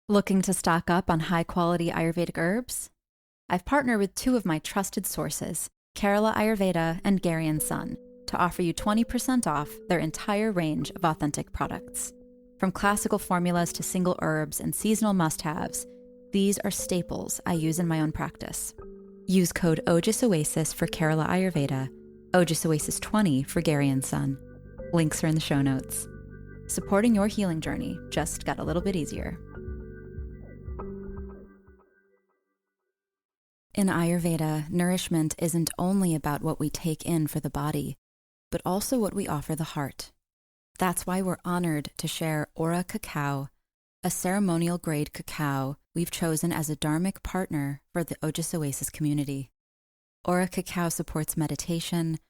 Looking to stock up on high-quality Ayurvedic herbs? I've partnered with two of my trusted sources, Kerala Ayurveda and Gary and Son, to offer you 20% off their entire range of authentic products. From classical formulas to single herbs and seasonal must-haves, these are staples I use in my own practice. Use code Ojas Oasis for Kerala Ayurveda, Ojas Oasis 20 for Gary and Son. Links are in the show notes. Supporting your healing journey just got a little bit easier. In Ayurveda, nourishment isn't only about what we take in for the body, but also what we offer the heart. That's why we're honored to share Aura Cacao, a ceremonial grade cacao we've chosen as a dharmic partner for the Ojas Oasis community. Aura Cacao supports meditation,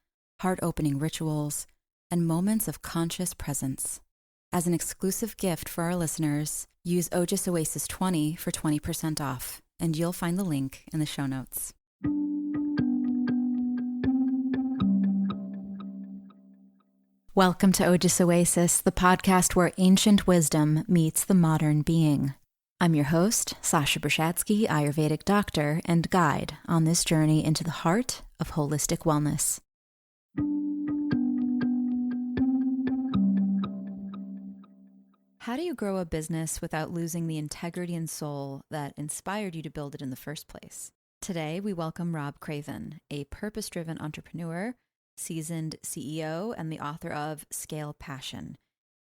heart-opening rituals, and moments of conscious presence. As an exclusive gift for our listeners, use Ojas Oasis 20 for 20% off, and you'll find the link in the show notes. Welcome to Ojas Oasis, the podcast where ancient wisdom meets the modern being. I'm your host, Sasha Brashadsky, Ayurvedic doctor and guide on this journey into the heart of holistic wellness. How do you grow a business without losing the integrity and soul that inspired you to build it in the first place? Today, we welcome Rob Craven, a purpose-driven entrepreneur, seasoned CEO, and the author of Scale Passion,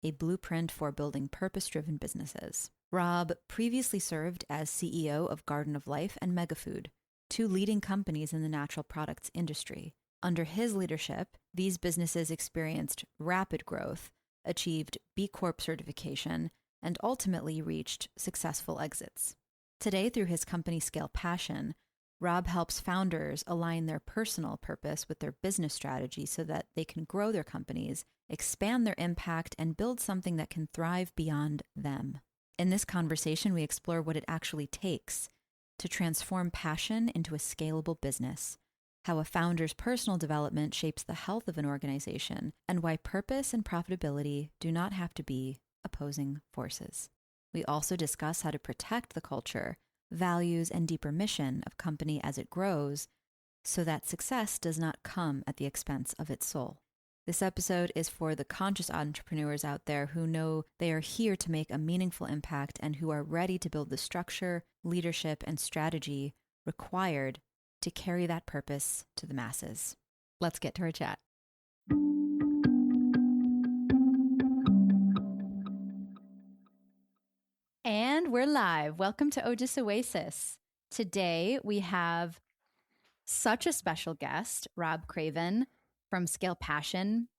a blueprint for building purpose-driven businesses. Rob previously served as CEO of Garden of Life and Megafood, two leading companies in the natural products industry. Under his leadership, these businesses experienced rapid growth, achieved B Corp certification, and ultimately reached successful exits. Today, through his company Scale Passion, Rob helps founders align their personal purpose with their business strategy so that they can grow their companies, expand their impact, and build something that can thrive beyond them. In this conversation, we explore what it actually takes to transform passion into a scalable business, how a founder's personal development shapes the health of an organization, and why purpose and profitability do not have to be opposing forces. We also discuss how to protect the culture, values, and deeper mission of company as it grows so that success does not come at the expense of its soul. This episode is for the conscious entrepreneurs out there who know they are here to make a meaningful impact and who are ready to build the structure, leadership, and strategy required to carry that purpose to the masses. Let's get to our chat. And we're live. Welcome to Ojas Oasis. Today we have such a special guest, Rob Craven from Scale Passion.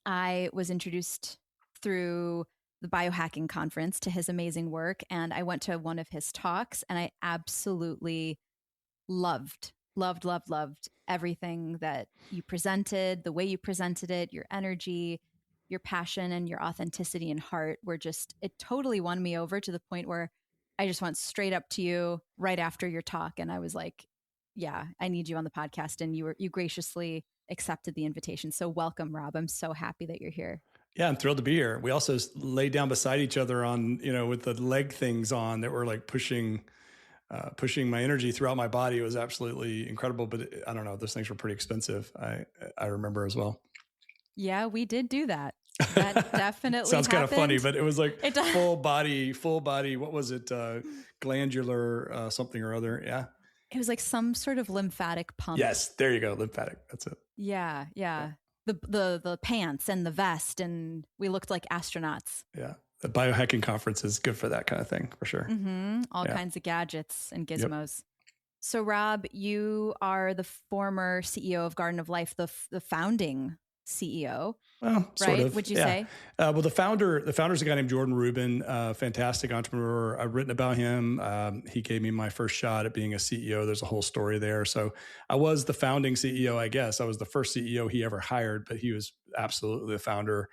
I was introduced through the biohacking conference to his amazing work, and I went to one of his talks, and I absolutely loved everything that you presented, the way you presented it, your energy, your passion, and your authenticity and heart were just, it totally won me over to the point where I just went straight up to you right after your talk. And I was like, yeah, I need you on the podcast. And you graciously accepted the invitation. So welcome, Rob. I'm so happy that you're here. Yeah, I'm thrilled to be here. We also laid down beside each other on, with the leg things on that were like pushing my energy throughout my body. It was absolutely incredible, but I don't know, those things were pretty expensive. I remember as well. Yeah, we did do that. That definitely sounds happened. Kind of funny, but it was like full body. What was it? Glandular something or other. Yeah. It was like some sort of lymphatic pump. Yes, there you go. Lymphatic. That's it. Yeah. The pants and the vest, and we looked like astronauts. Yeah. The biohacking conference is good for that kind of thing, for sure. Mm-hmm. All kinds of gadgets and gizmos. Yep. So, Rob, you are the former CEO of Garden of Life, the founding CEO. Well, sort right? of. Would you say? Well, the founder's a guy named Jordan Rubin, fantastic entrepreneur. I've written about him. He gave me my first shot at being a CEO. There's a whole story there. So I was the founding CEO, I guess. I was the first CEO he ever hired, but he was absolutely the founder.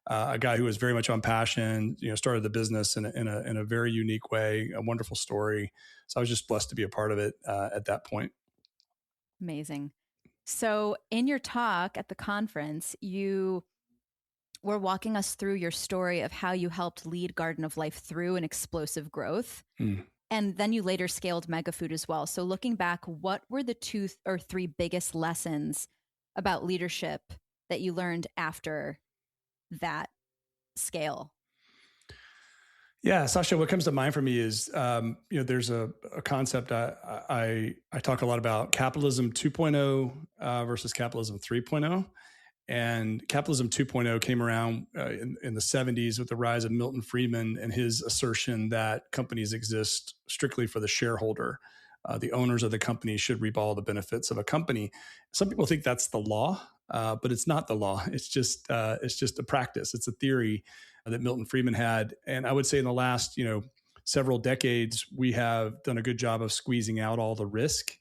A guy who was very much on passion, started the business in a very unique way, a wonderful story. So I was just blessed to be a part of it at that point. Amazing. So in your talk at the conference, you were walking us through your story of how you helped lead Garden of Life through an explosive growth. Mm. And then you later scaled Megafood as well. So looking back, what were the 2 or 3 biggest lessons about leadership that you learned after that scale? Yeah, Sasha, what comes to mind for me is, there's a concept I talk a lot about: capitalism 2.0 versus capitalism 3.0. And capitalism 2.0 came around in the 70s with the rise of Milton Friedman and his assertion that companies exist strictly for the shareholder. The owners of the company should reap all the benefits of a company. Some people think that's the law, but it's not the law. It's just a practice. It's a theory that Milton Friedman had. And I would say in the last several decades, we have done a good job of squeezing out all the risk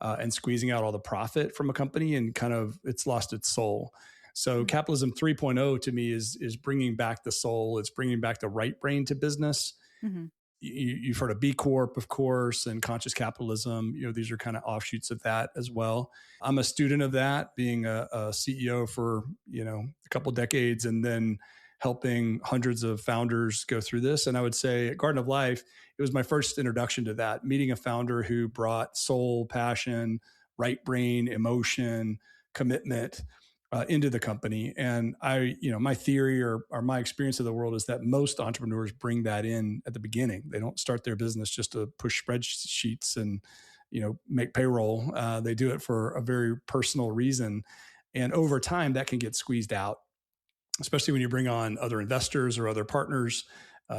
and squeezing out all the profit from a company, and kind of it's lost its soul. So capitalism 3.0 to me is bringing back the soul. It's bringing back the right brain to business. Mm-hmm. You've heard of B Corp, of course, and conscious capitalism. These are kind of offshoots of that as well. I'm a student of that, being a CEO for a couple of decades, and then helping hundreds of founders go through this. And I would say at Garden of Life, it was my first introduction to that, meeting a founder who brought soul, passion, right brain, emotion, commitment into the company. And my theory or my experience of the world is that most entrepreneurs bring that in at the beginning. They don't start their business just to push spreadsheets and, make payroll. They do it for a very personal reason. And over time, that can get squeezed out, especially when you bring on other investors or other partners,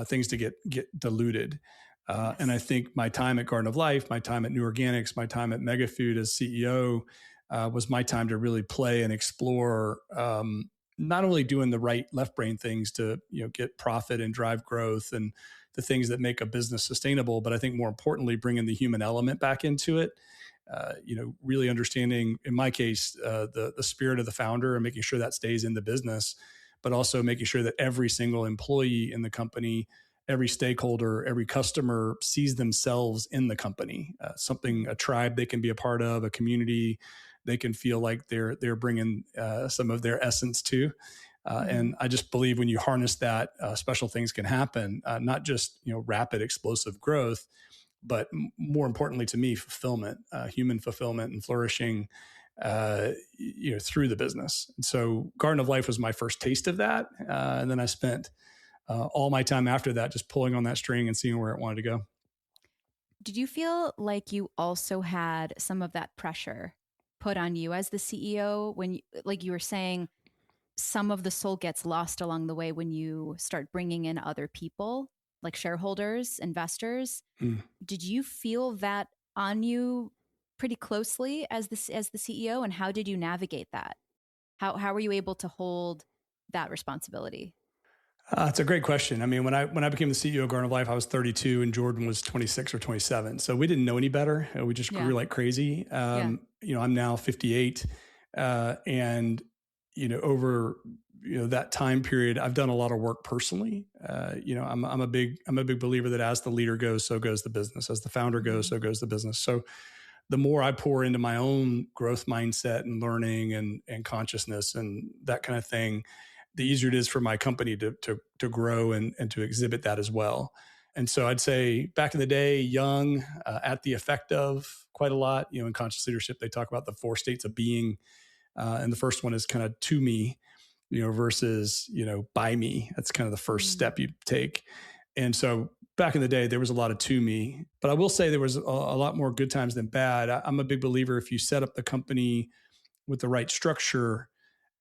things to get diluted. Yes. And I think my time at Garden of Life, my time at New Organics, my time at Megafood as CEO was my time to really play and explore, not only doing the right left brain things to get profit and drive growth and the things that make a business sustainable, but I think more importantly, bringing the human element back into it. Really understanding, in my case, the spirit of the founder and making sure that stays in the business, but also making sure that every single employee in the company, every stakeholder, every customer sees themselves in the company, a tribe they can be a part of, a community they can feel like they're bringing some of their essence to. And I just believe when you harness that, special things can happen, not just rapid explosive growth, but more importantly to me, fulfillment, human fulfillment and flourishing, through the business. And so Garden of Life was my first taste of that. And then I spent all my time after that just pulling on that string and seeing where it wanted to go. Did you feel like you also had some of that pressure put on you as the CEO when, like you were saying, some of the soul gets lost along the way when you start bringing in other people, like shareholders, investors? Did you feel that on you pretty closely as the CEO, and how did you navigate that? How were you able to hold that responsibility? It's a great question. I mean, when I became the CEO of Garden of Life, I was 32 and Jordan was 26 or 27. So we didn't know any better. We just grew like crazy. I'm now 58, and over that time period, I've done a lot of work personally. I'm a big believer that as the leader goes, so goes the business. As the founder goes, so goes the business. So the more I pour into my own growth mindset and learning and consciousness and that kind of thing, the easier it is for my company to grow and to exhibit that as well. And so I'd say back in the day, young, at the effect of quite a lot. In conscious leadership, they talk about the 4 states of being. And the first one is kind of to me, versus, by me. That's kind of the first step you take. And so back in the day, there was a lot of to me, but I will say there was a lot more good times than bad. I'm a big believer if you set up the company with the right structure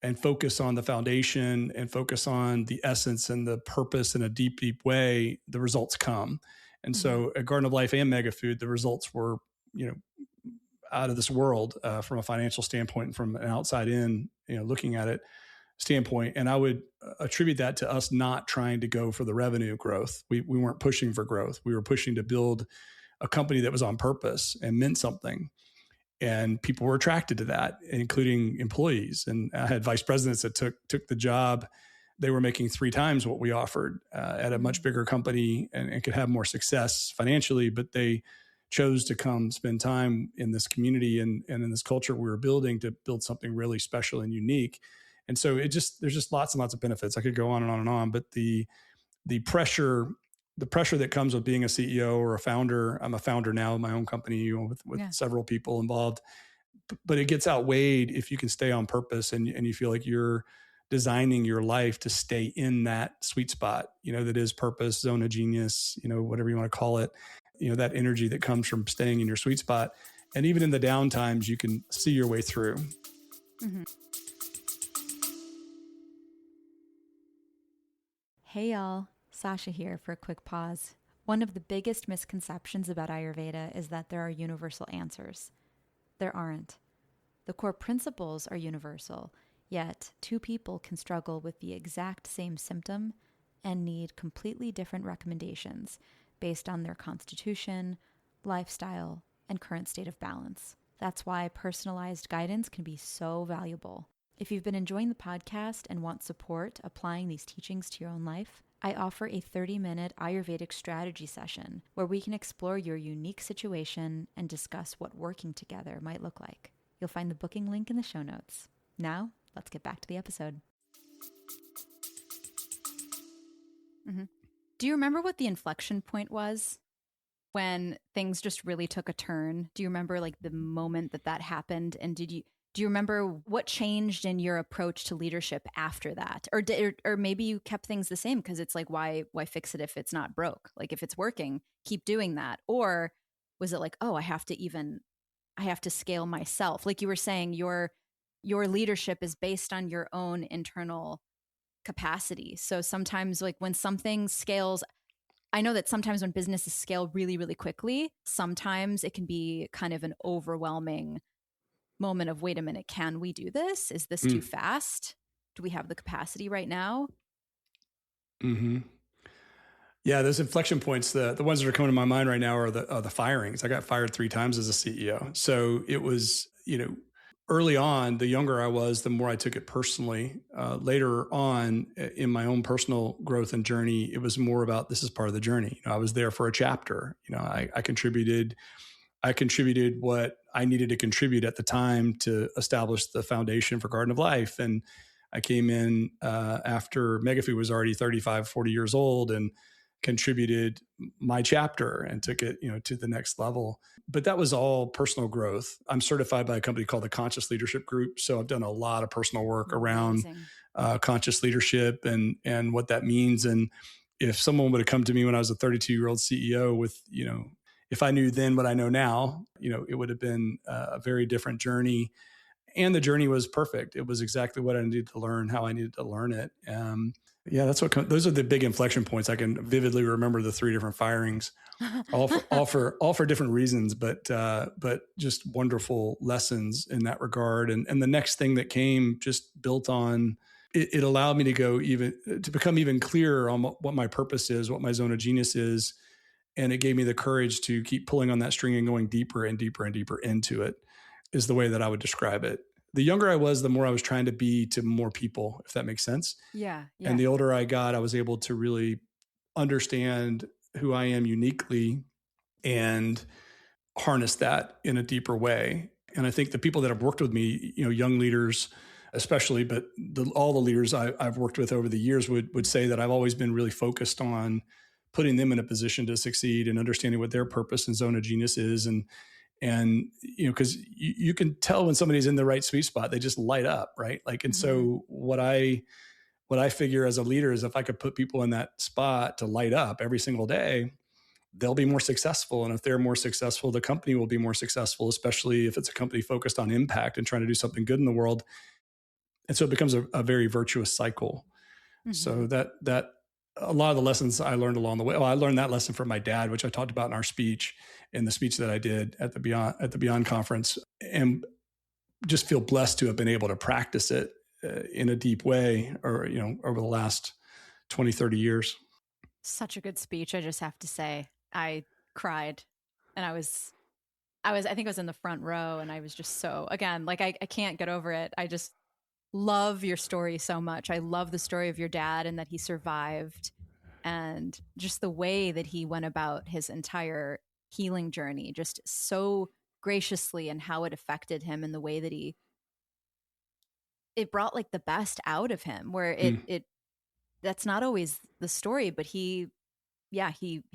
and focus on the foundation and focus on the essence and the purpose in a deep, deep way, the results come. And so at Garden of Life and Megafood, the results were, out of this world from a financial standpoint and from an outside in, looking at it standpoint. And I would attribute that to us not trying to go for the revenue growth. We weren't pushing for growth. We were pushing to build a company that was on purpose and meant something. And people were attracted to that, including employees. And I had vice presidents that took the job. They were making 3 times what we offered at a much bigger company and could have more success financially, but they chose to come spend time in this community and in this culture we were building to build something really special and unique. And so there's just lots and lots of benefits. I could go on and on and on, but the pressure that comes with being a CEO or a founder. I'm a founder now of my own company, with several people involved, but it gets outweighed if you can stay on purpose and you feel like you're designing your life to stay in that sweet spot, that is purpose, zone of genius, whatever you want to call it, that energy that comes from staying in your sweet spot. And even in the down times, you can see your way through. Mm-hmm. Hey y'all, Sasha here for a quick pause. One of the biggest misconceptions about Ayurveda is that there are universal answers. There aren't. The core principles are universal, yet two people can struggle with the exact same symptom and need completely different recommendations based on their constitution, lifestyle, and current state of balance. That's why personalized guidance can be so valuable. If you've been enjoying the podcast and want support applying these teachings to your own life, I offer a 30-minute Ayurvedic strategy session where we can explore your unique situation and discuss what working together might look like. You'll find the booking link in the show notes. Now, let's get back to the episode. Mm-hmm. Do you remember what the inflection point was when things just really took a turn? Do you remember like the moment that happened? And do you remember what changed in your approach to leadership after that? Or maybe you kept things the same because it's like, why fix it if it's not broke? Like if it's working, keep doing that. Or was it like, oh, I have to scale myself. Like you were saying, your leadership is based on your own internal capacity. So sometimes like when something scales, I know that sometimes when businesses scale really, really quickly, sometimes it can be kind of an overwhelming moment of, wait a minute, can we do this? Is this too fast? Do we have the capacity right now? Mm-hmm. Yeah, those inflection points, the ones that are coming to my mind right now are the firings. I got fired 3 times as a CEO. So it was, early on, the younger I was, the more I took it personally. Later on in my own personal growth and journey, it was more about this is part of the journey. I was there for a chapter. I contributed what I needed to contribute at the time to establish the foundation for Garden of Life. And I came in after Megafood was already 35, 40 years old and contributed my chapter and took it, to the next level. But that was all personal growth. I'm certified by a company called the Conscious Leadership Group. So I've done a lot of personal work around conscious leadership and what that means. And if someone would have come to me when I was a 32-year-old CEO with, if I knew then what I know now, it would have been a very different journey. And the journey was perfect. It was exactly what I needed to learn, how I needed to learn it. Those are the big inflection points. I can vividly remember the 3 different firings, all for different reasons, but just wonderful lessons in that regard. And the next thing that came just built on it allowed me to become even clearer on what my purpose is, what my zone of genius is. And it gave me the courage to keep pulling on that string and going deeper and deeper and deeper into it, is the way that I would describe it. The younger I was, the more I was trying to be to more people, if that makes sense. Yeah. And the older I got, I was able to really understand who I am uniquely and harness that in a deeper way. And I think the people that have worked with me, young leaders especially, but all the leaders I've worked with over the years would say that I've always been really focused on putting them in a position to succeed and understanding what their purpose and zone of genius is. And because you can tell when somebody's in the right sweet spot, they just light up, right? Like, and so what I figure as a leader is if I could put people in that spot to light up every single day, they'll be more successful. And if they're more successful, the company will be more successful, especially if it's a company focused on impact and trying to do something good in the world. And so it becomes a very virtuous cycle. So that a lot of the lessons I learned along the way. Well, I learned that lesson from my dad, which I talked about in the speech that I did at the Beyond conference, and just feel blessed to have been able to practice it in a deep way, or, over the last 20, 30 years. Such a good speech. I just have to say, I cried, and I think I was in the front row, and I was just so, again, like I can't get over it. I just love your story so much. I love the story of your dad and that he survived, and just the way that he went about his entire healing journey, just so graciously, and how it affected him in the way that he it brought like the best out of him, where Mm. it that's not always the story, but he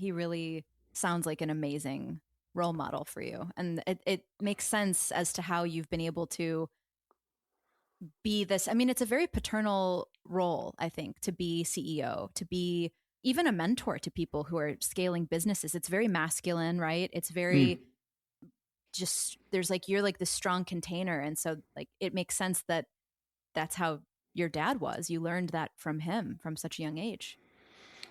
really sounds like an amazing role model for you. And it makes sense as to how you've been able to be this. I mean, it's a very paternal role, I think, to be CEO, to be even a mentor to people who are scaling businesses. It's very masculine, right? It's very Mm. just, there's like, you're like the strong container. And so like it makes sense that that's how your dad was. You learned that from him from such a young age.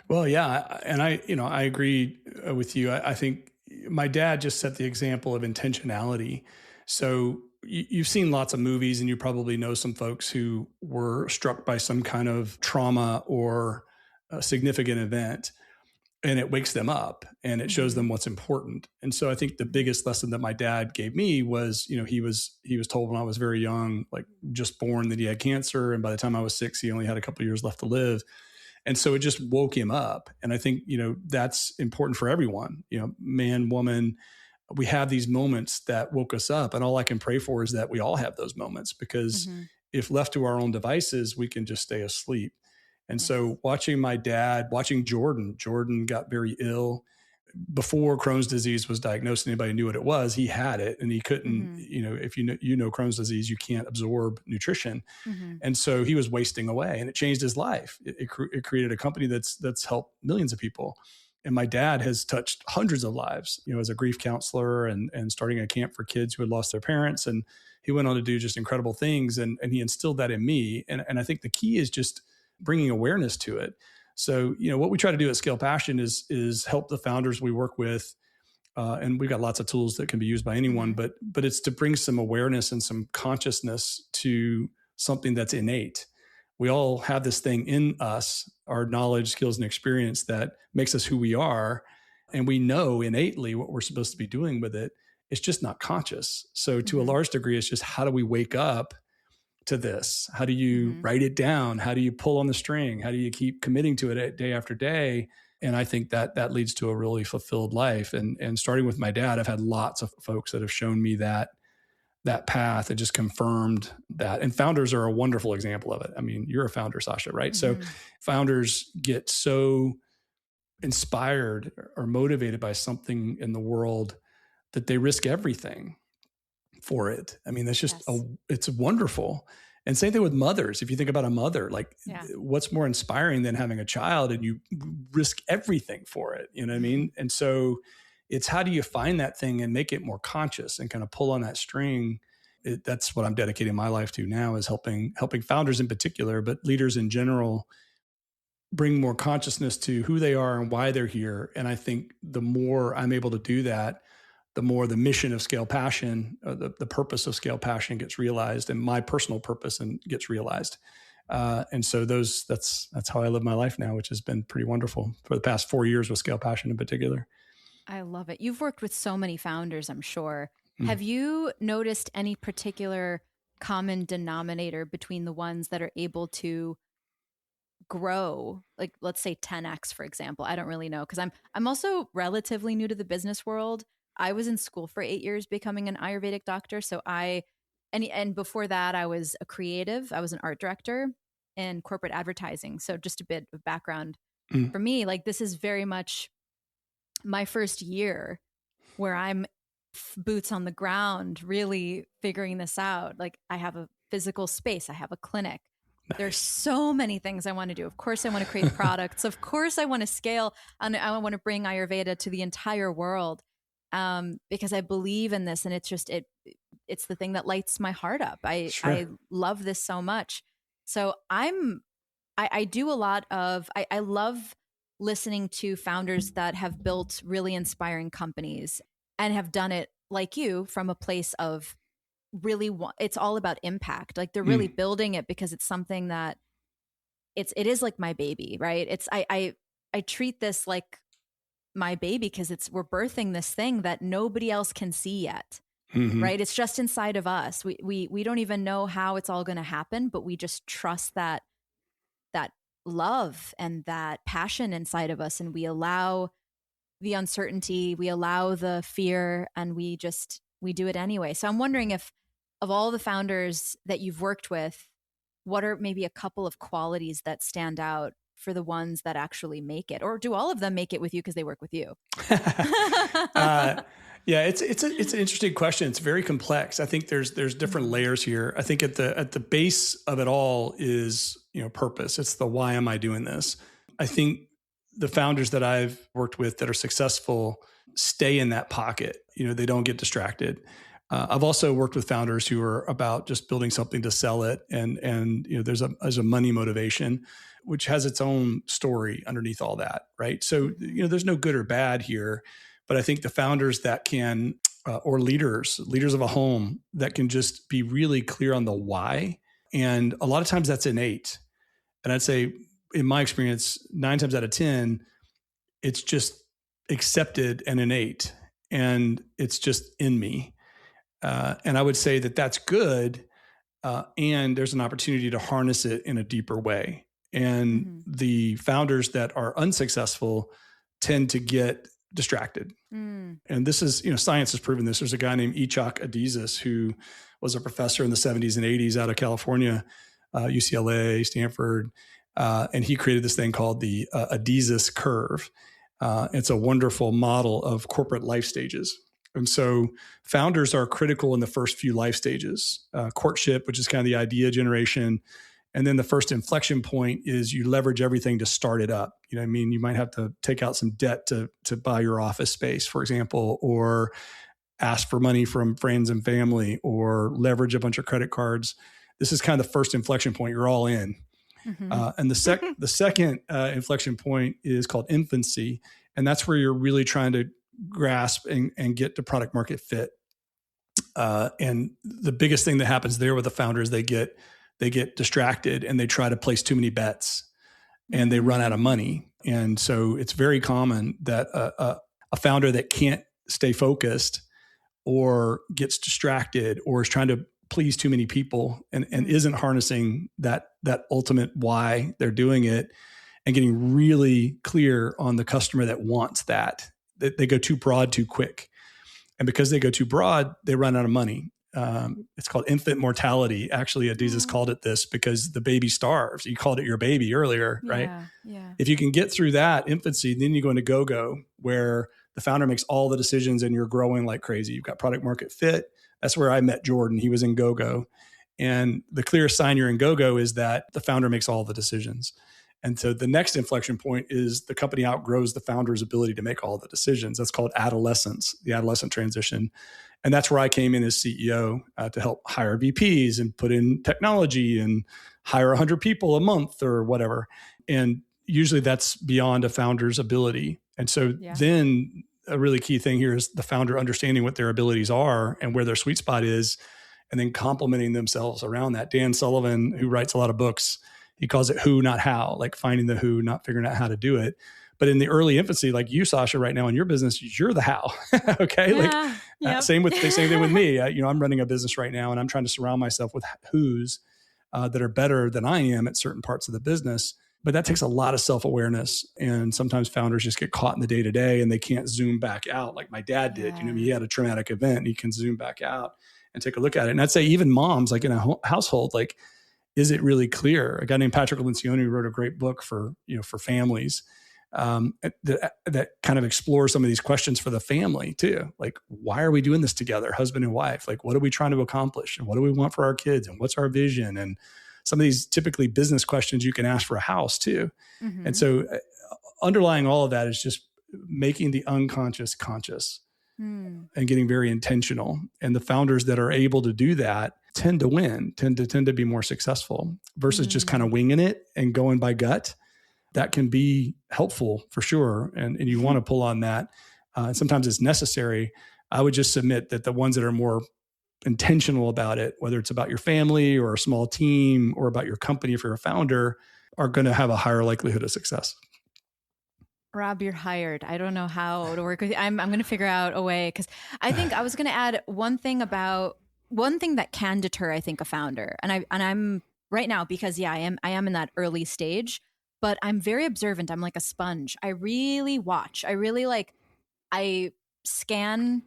Well, yeah, and I agree with you. I think my dad just set the example of intentionality. So you've seen lots of movies, and you probably know some folks who were struck by some kind of trauma or a significant event, and it wakes them up and it shows Mm-hmm. them what's important. And so I think the biggest lesson that my dad gave me was, he was told when I was very young, like just born, that he had cancer, and by the time I was 6, he only had a couple of years left to live. And so it just woke him up. And I think, that's important for everyone, man, woman. We have these moments that woke us up. And all I can pray for is that we all have those moments, because Mm-hmm. if left to our own devices, we can just stay asleep. And Yes. so watching Jordan got very ill before Crohn's disease was diagnosed. Anybody knew what it was, he had it, and he couldn't, Mm-hmm. if Crohn's disease, you can't absorb nutrition. Mm-hmm. And so he was wasting away, and it changed his life. It created a company that's helped millions of people. And my dad has touched hundreds of lives, as a grief counselor and starting a camp for kids who had lost their parents. And he went on to do just incredible things. And he instilled that in me. And I think the key is just bringing awareness to it. So, what we try to do at Scale Passion is help the founders we work with. And we've got lots of tools that can be used by anyone, Mm-hmm. but it's to bring some awareness and some consciousness to something that's innate. We all have this thing in us, our knowledge, skills, and experience that makes us who we are. And we know innately what we're supposed to be doing with it. It's just not conscious. So to a Mm-hmm. large degree, it's just, how do we wake up to this? How do you Mm-hmm. write it down? How do you pull on the string? How do you keep committing to it day after day? And I think that leads to a really fulfilled life. And starting with my dad, I've had lots of folks that have shown me that path and just confirmed that. And founders are a wonderful example of it. I mean, you're a founder, Sasha, right? So Mm-hmm. founders get so inspired or motivated by something in the world that they risk everything for it. I mean, that's just Yes. it's wonderful. And same thing with mothers. If you think about a mother, like, Yeah. what's more inspiring than having a child and you risk everything for it? You know what I mean? And so it's, how do you find that thing and make it more conscious and kind of pull on that string? That's what I'm dedicating my life to now, is helping founders in particular, but leaders in general, bring more consciousness to who they are and why they're here. And I think the more I'm able to do that, the more the mission of Scale Passion, the purpose of Scale Passion gets realized, and my personal purpose and gets realized. And so that's how I live my life now, which has been pretty wonderful for the past 4 years with Scale Passion in particular. I love it. You've worked with so many founders, I'm sure. Mm. Have you noticed any particular common denominator between the ones that are able to grow, like let's say 10x, for example? I don't really know, because I'm also relatively new to the business world. I was in school for 8 years becoming an Ayurvedic doctor. So and before that, I was a creative. I was an art director in corporate advertising. So just a bit of background Mm. for me, like this is very much my first year where I'm boots on the ground, really figuring this out. Like I have a physical space, I have a clinic. There's Nice. so many things I want to do. Of course, I want to create products. Of course, I want to scale, and I want to bring Ayurveda to the entire world, because I believe in this, and it's the thing that lights my heart up. I Sure. love this so much. So I do a lot of I love listening to founders that have built really inspiring companies and have done it like you from a place of really it's all about impact. Like they're really Mm. building it because it's something that it is like my baby, right? It's I treat this like my baby because we're birthing this thing that nobody else can see yet. Mm-hmm. Right? It's just inside of us. We don't even know how it's all going to happen, but we just trust that love and that passion inside of us, and we allow the uncertainty, we allow the fear, and we do it anyway. So I'm wondering if, of all the founders that you've worked with, what are maybe a couple of qualities that stand out for the ones that actually make it? Or do all of them make it with you because they work with you? Yeah, it's an interesting question. It's very complex. I think there's different layers here. I think at the base of it all is, purpose. It's the why am I doing this? I think the founders that I've worked with that are successful stay in that pocket. They don't get distracted. I've also worked with founders who are about just building something to sell it, and there's a money motivation, which has its own story underneath all that, right? So there's no good or bad here, but I think the founders that can, or leaders of a home that can just be really clear on the why, and a lot of times that's innate. And I'd say, in my experience, 9 times out of 10, it's just accepted and innate, and it's just in me. And I would say that that's good. And there's an opportunity to harness it in a deeper way. And the founders that are unsuccessful tend to get distracted. And this is, science has proven this. There's a guy named Ojas who was a professor in the 70s and 80s out of California, UCLA, Stanford. And he created this thing called the Oasis curve. It's a wonderful model of corporate life stages. And so founders are critical in the first few life stages, courtship, which is kind of the idea generation. And then the first inflection point is you leverage everything to start it up. You might have to take out some debt to buy your office space, for example, or ask for money from friends and family, or leverage a bunch of credit cards. This is kind of the first inflection point. You're all in. And the second inflection point is called infancy. And that's where you're really trying to grasp and get to product market fit. And the biggest thing that happens there with the founders, they get distracted and they try to place too many bets and they run out of money. And so it's very common that a founder that can't stay focused or gets distracted or is trying to please too many people and isn't harnessing that ultimate why they're doing it and getting really clear on the customer that wants that. They go too broad too quick. And because they go too broad, they run out of money. It's called infant mortality. Actually, Ojas called it this because the baby starves. You called it your baby earlier, right? Yeah. If you can get through that infancy, then you go into go-go, where the founder makes all the decisions and you're growing like crazy. You've got product market fit. That's where I met Jordan. He was in go-go. And the clearest sign you're in go-go is that the founder makes all the decisions. And so the next inflection point is the company outgrows the founder's ability to make all the decisions. That's called adolescence, the adolescent transition. And that's where I came in as CEO to help hire VPs and put in technology and hire 100 people a month or whatever. And usually that's beyond a founder's ability. And so then a really key thing here is the founder understanding what their abilities are and where their sweet spot is, and then complementing themselves around that. Dan Sullivan, who writes a lot of books, he calls it who, not how, like finding the who, not figuring out how to do it. But in the early infancy, like you, Sasha, right now in your business, you're the how. Okay. Same thing with me. I'm running a business right now and I'm trying to surround myself with who's that are better than I am at certain parts of the business. But that takes a lot of self-awareness. And sometimes founders just get caught in the day-to-day and they can't zoom back out like my dad did. He had a traumatic event and he can zoom back out and take a look at it. And I'd say even moms, like in a household, like, is it really clear? A guy named Patrick Lencioni wrote a great book for families that kind of explores some of these questions for the family too. Like, why are we doing this together, husband and wife? Like, what are we trying to accomplish? And what do we want for our kids? And what's our vision? And some of these typically business questions you can ask for a house too. And so underlying all of that is just making the unconscious conscious and getting very intentional. And the founders that are able to do that tend to win, tend to be more successful versus just kind of winging it and going by gut. That can be helpful for sure. And you want to pull on that. Sometimes it's necessary. I would just submit that the ones that are more intentional about it, whether it's about your family or a small team or about your company, if you're a founder, are going to have a higher likelihood of success. Rob, you're hired. I don't know how to work with you. I'm going to figure out a way, because I think I was going to add one thing that can deter, I think, a founder. And I'm right now, because I am in that early stage, but I'm very observant. I'm like a sponge. I really watch. I scan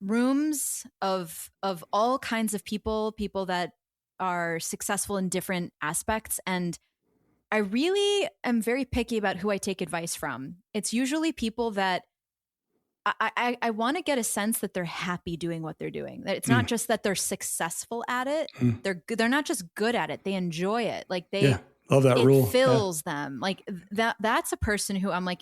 rooms of all kinds of people that are successful in different aspects. And I really am very picky about who I take advice from. It's usually people that I want to get a sense that they're happy doing what they're doing. That it's not just that they're successful at it. They're not just good at it. They enjoy it. Like love that it rule. fills them. Like that's a person who I'm like,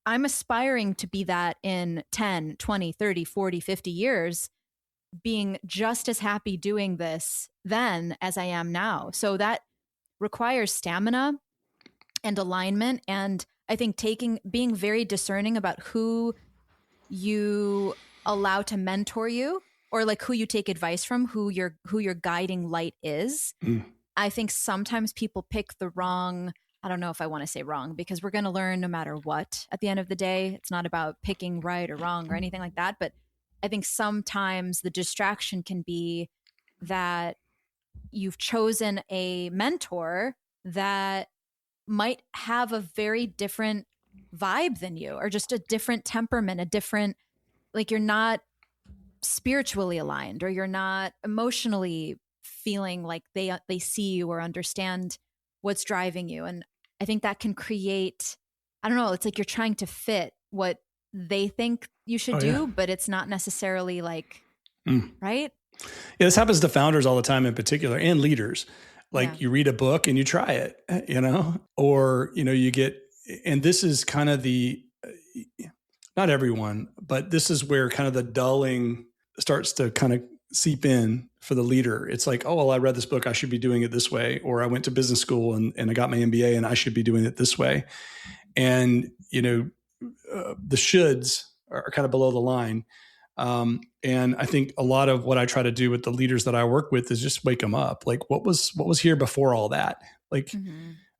I'm aspiring to be that in 10, 20, 30, 40, 50 years, being just as happy doing this then as I am now. So that requires stamina and alignment. And I think being very discerning about who you allow to mentor you, or like who you take advice from, who your guiding light is. I think sometimes people pick the wrong, I don't know if I want to say wrong, because we're going to learn no matter what at the end of the day. It's not about picking right or wrong or anything like that. But I think sometimes the distraction can be that you've chosen a mentor that might have a very different vibe than you, or just a different temperament, a different, like you're not spiritually aligned, or you're not emotionally feeling like they see you or understand what's driving you. And I think that can create, I don't know, it's like you're trying to fit what they think you should do, but it's not necessarily like, right? Yeah, this happens to founders all the time in particular, and leaders. Like you read a book and you try it, or, you get, and this is kind of not everyone, but this is where kind of the dulling starts to kind of seep in for the leader. It's like, oh, well, I read this book, I should be doing it this way. Or I went to business school and I got my MBA and I should be doing it this way. And, the shoulds are kind of below the line. And I think a lot of what I try to do with the leaders that I work with is just wake them up. Like, what was here before all that? Like,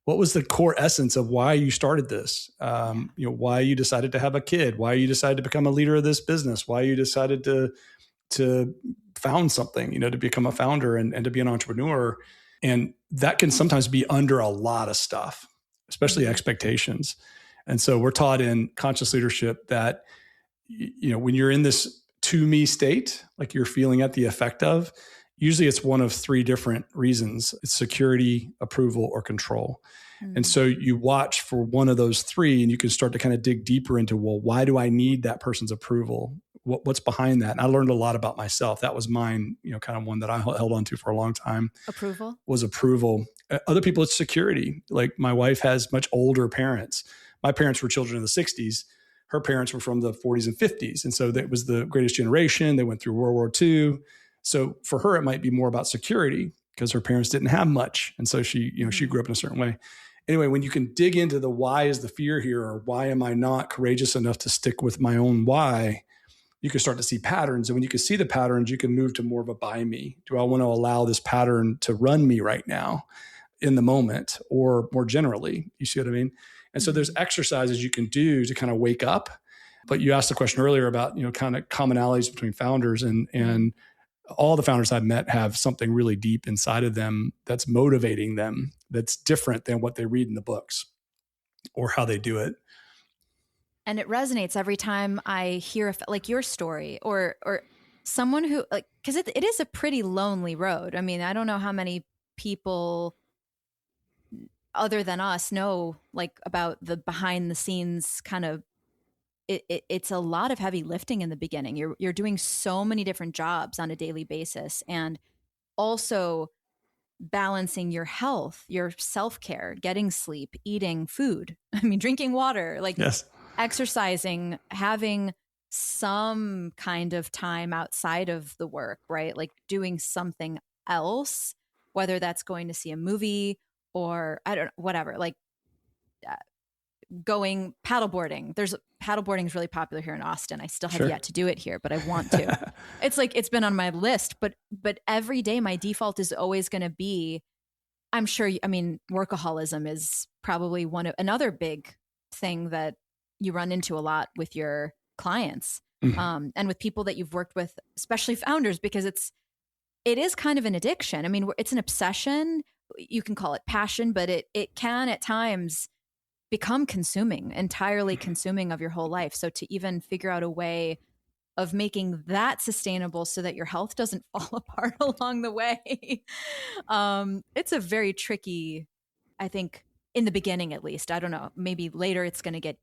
what was the core essence of why you started this? Why you decided to have a kid, why you decided to become a leader of this business, why you decided to found something, to become a founder and to be an entrepreneur. And that can sometimes be under a lot of stuff, especially expectations. And so we're taught in conscious leadership that, when you're in this to me state, like you're feeling at the effect of, usually it's one of three different reasons. It's security, approval, or control. And so you watch for one of those three, and you can start to kind of dig deeper into, well, why do I need that person's approval? What's behind that? And I learned a lot about myself. That was mine, kind of one that I held on to for a long time. Approval? Was approval. Other people, it's security. Like my wife has much older parents. My parents were children of the 60s. Her parents were from the 40s and 50s. And so that was the greatest generation. They went through World War II. So for her, it might be more about security because her parents didn't have much. And so she grew up in a certain way. Anyway, when you can dig into the why is the fear here, or why am I not courageous enough to stick with my own why, you can start to see patterns. And when you can see the patterns, you can move to more of a by me. Do I want to allow this pattern to run me right now in the moment, or more generally? You see what I mean? And so there's exercises you can do to kind of wake up. But you asked the question earlier about, kind of commonalities between founders, and all the founders I've met have something really deep inside of them that's motivating them, that's different than what they read in the books or how they do it. And it resonates every time I hear like your story or someone who, like, because it is a pretty lonely road. I mean, I don't know how many people other than us know like about the behind the scenes kind of, it's a lot of heavy lifting in the beginning. You're doing so many different jobs on a daily basis, and also balancing your health, your self-care, getting sleep, eating food. I mean, drinking water, like exercising, having some kind of time outside of the work, right? Like doing something else, whether that's going to see a movie or I don't know, whatever, like going paddleboarding. Paddleboarding is really popular here in Austin. I still have yet to do it here, but I want to. It's like, it's been on my list, but every day my default is always going to be, I'm sure, workaholism is probably another big thing that you run into a lot with your clients, and with people that you've worked with, especially founders, because it is kind of an addiction. I mean, it's an obsession. You can call it passion, but it can at times become entirely consuming of your whole life. So to even figure out a way of making that sustainable so that your health doesn't fall apart along the way. It's a very tricky, I think, in the beginning at least. I don't know, maybe later it's going to get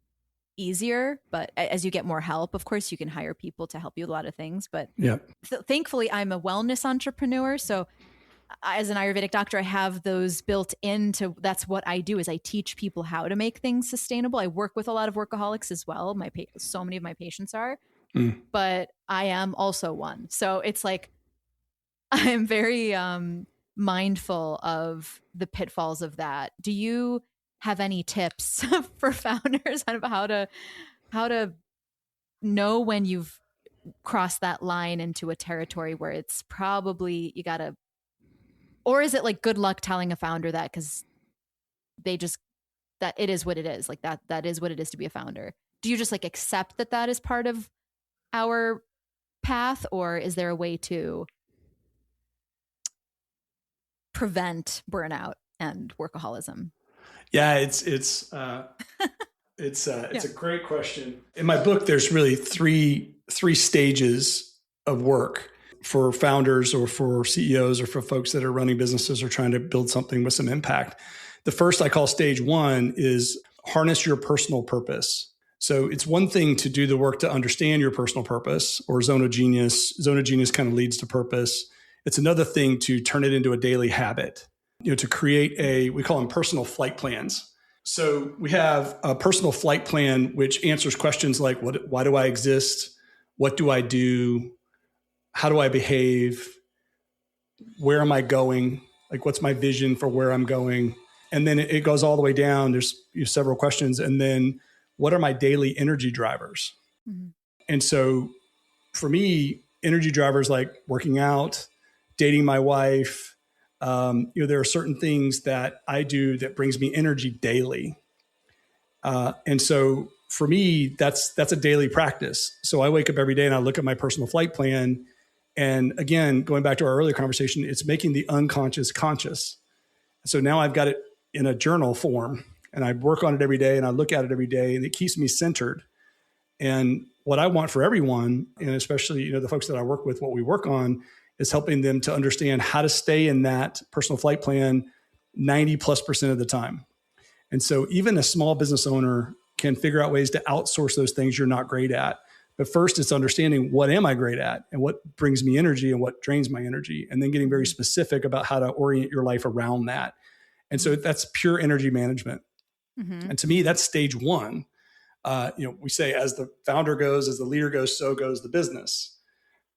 easier, but as you get more help, of course, you can hire people to help you with a lot of things. But Yeah. Thankfully, I'm a wellness entrepreneur. So as an Ayurvedic doctor, I have those built into, that's what I do, is I teach people how to make things sustainable. I work with a lot of workaholics as well. So many of my patients are, but I am also one. So it's like, I'm very mindful of the pitfalls of that. Do you have any tips for founders on how to know when you've crossed that line into a territory where it's probably you gotta, or is it like good luck telling a founder that because they just, that it is what it is, like that is what it is to be a founder? Do you just like accept that that is part of our path, or is there a way to prevent burnout and workaholism? Yeah, it's a great question. In my book, there's really three stages of work for founders or for CEOs or for folks that are running businesses or trying to build something with some impact. The first I call stage one is harness your personal purpose. So it's one thing to do the work to understand your personal purpose, or zone of genius. Zone of genius kind of leads to purpose. It's another thing to turn it into a daily habit, to create we call them personal flight plans. So we have a personal flight plan, which answers questions like, why do I exist? What do I do? How do I behave? Where am I going? Like, what's my vision for where I'm going? And then it goes all the way down. There's several questions. And then what are my daily energy drivers? Mm-hmm. And so for me, energy drivers like working out, dating my wife, there are certain things that I do that brings me energy daily. And so for me, that's a daily practice. So I wake up every day and I look at my personal flight plan. And again, going back to our earlier conversation, it's making the unconscious conscious. So now I've got it in a journal form, and I work on it every day and I look at it every day, and it keeps me centered. And what I want for everyone, and especially, the folks that I work with, what we work on is helping them to understand how to stay in that personal flight plan 90+% of the time. And so even a small business owner can figure out ways to outsource those things you're not great at. But first, it's understanding what am I great at and what brings me energy and what drains my energy, and then getting very specific about how to orient your life around that. And so that's pure energy management. Mm-hmm. And to me, that's stage one. We say as the founder goes, as the leader goes, so goes the business.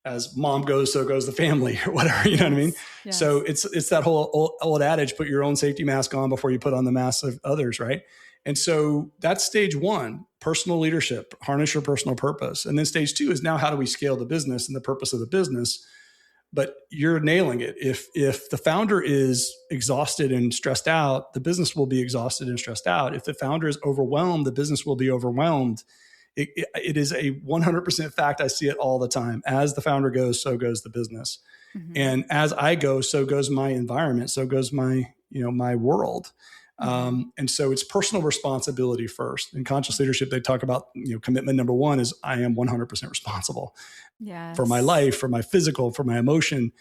As mom goes, so goes the family, or whatever, you know what I mean? Yes. So it's that whole old adage, put your own safety mask on before you put on the mask of others, right? And so that's stage one, personal leadership, harness your personal purpose. And then stage two is now how do we scale the business and the purpose of the business? But you're nailing it. If the founder is exhausted and stressed out, the business will be exhausted and stressed out. If the founder is overwhelmed, the business will be overwhelmed. It is a 100% fact. I see it all the time. As the founder goes, so goes the business. Mm-hmm. And as I go, so goes my environment. So goes my world. Mm-hmm. And so it's personal responsibility first. In conscious leadership, they talk about, commitment number one is I am 100% responsible for my life, for my physical, for my emotion.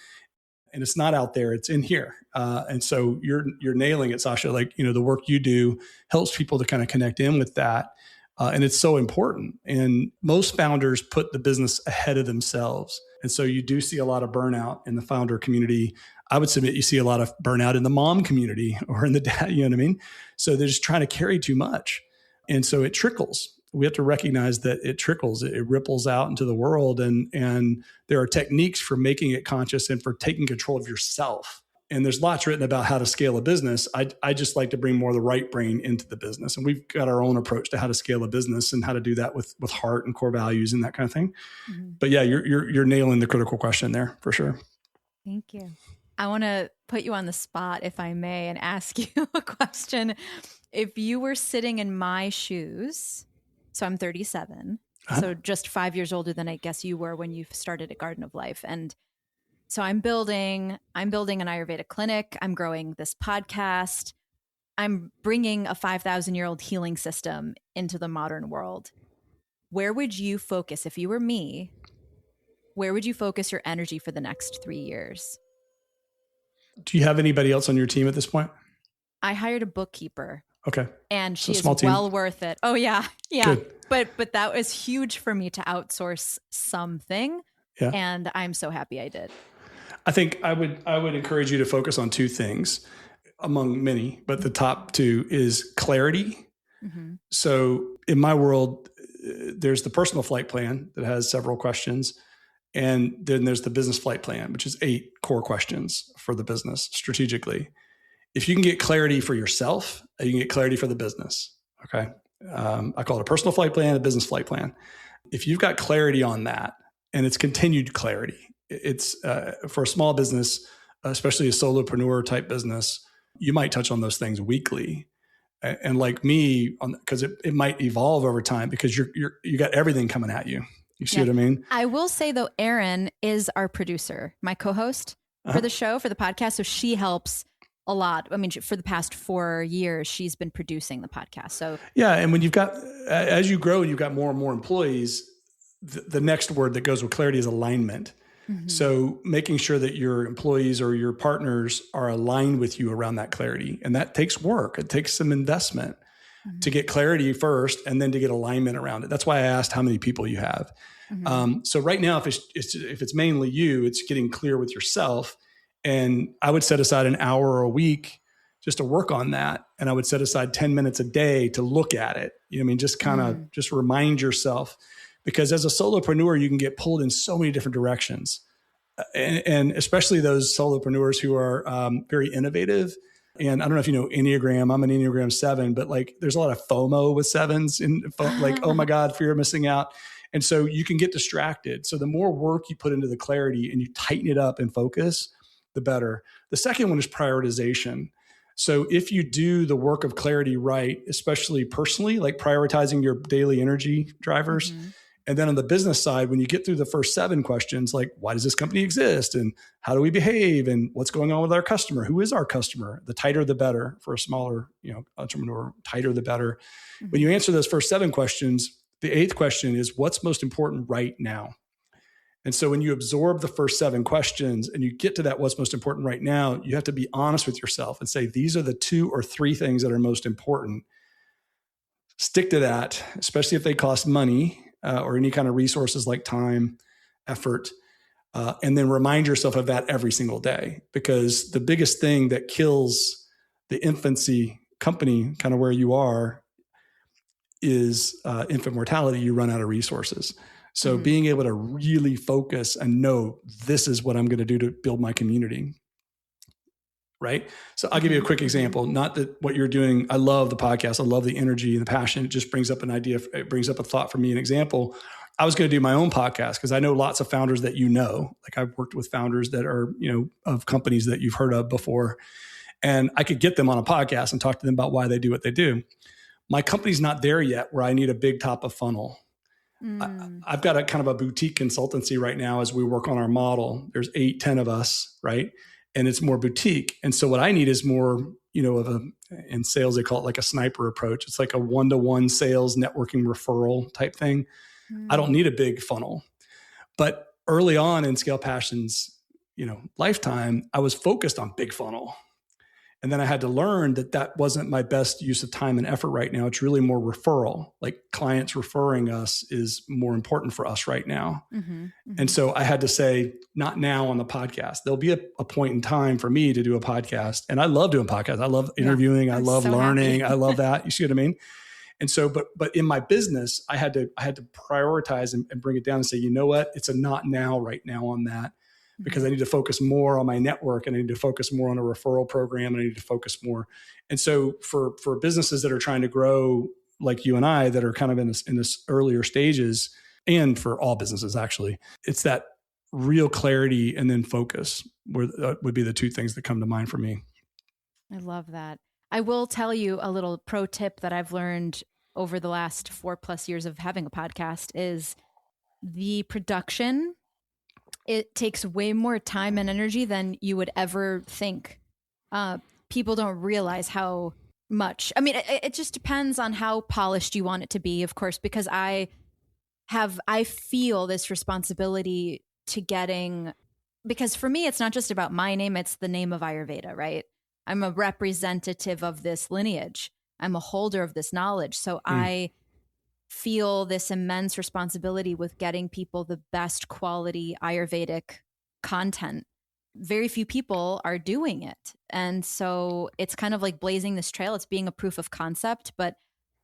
And it's not out there, it's in here. And so you're nailing it, Sasha. Like, the work you do helps people to kind of connect in with that. And it's so important. And most founders put the business ahead of themselves. And so you do see a lot of burnout in the founder community. I would submit you see a lot of burnout in the mom community or in the dad, you know what I mean? So they're just trying to carry too much. And so it trickles. We have to recognize that it trickles, it ripples out into the world. And there are techniques for making it conscious and for taking control of yourself. And there's lots written about how to scale a business. I just like to bring more of the right brain into the business. And we've got our own approach to how to scale a business and how to do that with heart and core values and that kind of thing. Mm-hmm. But yeah, you're nailing the critical question there for sure. Thank you. I want to put you on the spot, if I may, and ask you a question. If you were sitting in my shoes, so I'm 37, so just 5 years older than I guess you were when you started at Garden of Life. And so I'm building an Ayurveda clinic. I'm growing this podcast. I'm bringing a 5,000-year-old healing system into the modern world. Where would you focus if you were me? where would you focus your energy for the next 3 years? Do you have anybody else on your team at this point? I hired a bookkeeper. Okay. And So she is small team. well worth it. Oh yeah. Yeah. Good. But that was huge for me to outsource something. Yeah. And I'm so happy I did. I think I would encourage you to focus on two things among many, but the top two is clarity. Mm-hmm. So in my world, there's the personal flight plan that has several questions. And then there's the business flight plan, which is 8 core questions for the business strategically. If you can get clarity for yourself, you can get clarity for the business. Okay. I call it a personal flight plan, a business flight plan. If you've got clarity on that, and it's continued clarity, it's for a small business, especially a solopreneur type business, you might touch on those things weekly. And like me, because it might evolve over time because you got everything coming at you. You see what I mean? I will say though, Erin is our producer, my co-host for the show, for the podcast. So she helps a lot. I mean, for the past 4 years, she's been producing the podcast. So yeah. And when you've got, as you grow and you've got more and more employees, the next word that goes with clarity is alignment. Mm-hmm. So making sure that your employees or your partners are aligned with you around that clarity. And that takes work. It takes some investment to get clarity first and then to get alignment around it. That's why I asked how many people you have. Mm-hmm. So right now, if it's mainly you, it's getting clear with yourself. And I would set aside an hour a week just to work on that. And I would set aside 10 minutes a day to look at it. You know what I mean? Just kind of just remind yourself, because as a solopreneur, you can get pulled in so many different directions. And especially those solopreneurs who are very innovative. And I don't know if you know Enneagram. I'm an Enneagram 7, but like there's a lot of FOMO with 7s and like, oh my God, fear of missing out. And so you can get distracted. So the more work you put into the clarity and you tighten it up and focus, the better. The second one is prioritization. So if you do the work of clarity right, especially personally, like prioritizing your daily energy drivers, and then on the business side, when you get through the first 7 questions, like why does this company exist and how do we behave and what's going on with our customer? Who is our customer? The tighter, the better for a smaller, entrepreneur, tighter, the better. Mm-hmm. When you answer those first 7 questions, the 8th question is what's most important right now? And so when you absorb the first 7 questions and you get to that, what's most important right now, you have to be honest with yourself and say, these are the 2 or 3 things that are most important. Stick to that, especially if they cost money. Or any kind of resources like time, effort, and then remind yourself of that every single day. Because the biggest thing that kills the infancy company, kind of where you are, is infant mortality. You run out of resources. So being able to really focus and know this is what I'm going to do to build my community. Right. So I'll give you a quick example. Not that what you're doing, I love the podcast. I love the energy and the passion. It just brings up an idea. It brings up a thought for me. An example, I was going to do my own podcast because I know lots of founders that like I've worked with founders that are, of companies that you've heard of before. And I could get them on a podcast and talk to them about why they do what they do. My company's not there yet where I need a big top of funnel. I've got a kind of a boutique consultancy right now as we work on our model. There's 8-10 of us, right? And it's more boutique. And so what I need is more, in sales, they call it like a sniper approach. It's like a 1-to-1 sales networking referral type thing. I don't need a big funnel. But early on in Scale Passion's, lifetime, I was focused on big funnel. And then I had to learn that wasn't my best use of time and effort right now. It's really more referral. Like clients referring us is more important for us right now. And so I had to say, not now on the podcast. There'll be a point in time for me to do a podcast. And I love doing podcasts. I love interviewing. I love learning. I love that. You see what I mean? And so, but in my business, I had to prioritize and bring it down and say, you know what? It's a not now right now on that. Because I need to focus more on my network and I need to focus more on a referral program and I need to focus more. And so for businesses that are trying to grow like you and I that are kind of in this earlier stages, and for all businesses actually, it's that real clarity and then focus would be the 2 things that come to mind for me. I love that. I will tell you a little pro tip that I've learned over the last 4+ years of having a podcast is the production. It takes way more time and energy than you would ever think. People don't realize how much. I mean, it just depends on how polished you want it to be, of course, because I feel this responsibility to getting, because for me, it's not just about my name, it's the name of Ayurveda, right? I'm a representative of this lineage. I'm a holder of this knowledge. So I feel this immense responsibility with getting people the best quality Ayurvedic content. Very few people are doing it. And so it's kind of like blazing this trail. It's being a proof of concept. But